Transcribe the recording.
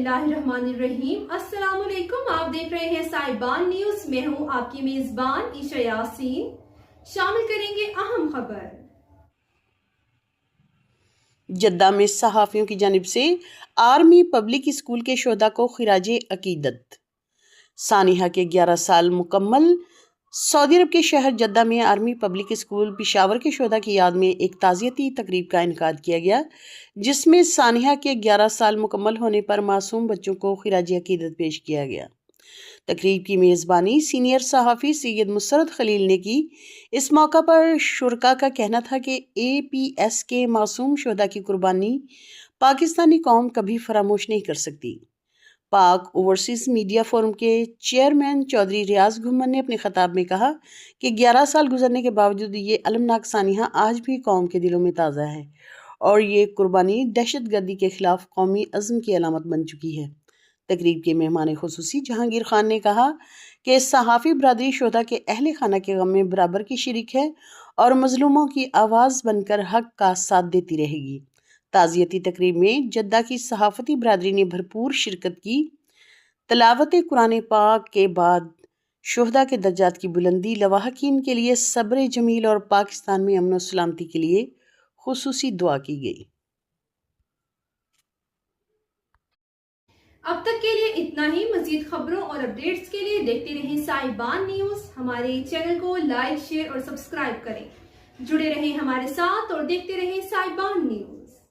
बिस्मिल्लाहिर्रहमानिर्रहीम। अस्सलाम वालेकुम। आप देख रहे हैं साहिबान न्यूज। मैं हूं आपकी मेजबान ईशा यासीन। शामिल करेंगे अहम खबर। जद्दा में सहाफियों की जानिब से आर्मी पब्लिक स्कूल के शोधा को खिराजे अकीदत। सानिहा के 11 साल मुकम्मल। सऊदी अरब के शहर जद्दा में आर्मी पब्लिक स्कूल पिशावर के शोधा की याद में एक ताज़ियती तकरीब का इनेकाद किया गया, जिसमें सानिहा के 11 साल मुकम्मल होने पर मासूम बच्चों को खिराज अकीदत पेश किया गया। तकरीब की मेज़बानी सीनियर सहाफ़ी सैयद मुसरत खलील ने की। इस मौका पर शुरका का कहना था कि APS के मासूम शोधा की कुर्बानी पाकिस्तानी कौम कभी फरामोश नहीं कर सकती। पाक ओवरसीज मीडिया फोरम के चेयरमैन चौधरी रियाज घुम्मन ने अपने खिताब में कहा कि 11 साल गुजरने के बावजूद ये अलमनाक सानिहा आज भी कौम के दिलों में ताज़ा है और ये कुर्बानी दहशत गर्दी के खिलाफ कौमी अज़्म की अलामत बन चुकी है। तकरीब के मेहमान खुसूसी जहांगीर खान ने कहा कि सहाफ़ी बरादरी शोधा के अहले खाना के गम में बराबर की शरीक है और मजलूमों की आवाज़ बनकर हक का साथ देती रहेगी। ताज़ियती तकरीब में जद्दा की सहाफ़ती बरादरी ने भरपूर शिरकत की। तिलावत कुरान पाक के बाद शोहदा के दर्जात की बुलंदी, लवाहकीन के लिए सब्र जमील और पाकिस्तान में अमन और सलामती के लिए खुसूसी दुआ की गई। अब तक के लिए इतना ही। मजीद खबरों और अपडेट्स के लिए देखते रहें साहिबान न्यूज। हमारे चैनल को लाइक, शेयर और सब्सक्राइब करें। जुड़े रहें हमारे साथ और देखते रहें साहिबान न्यूज।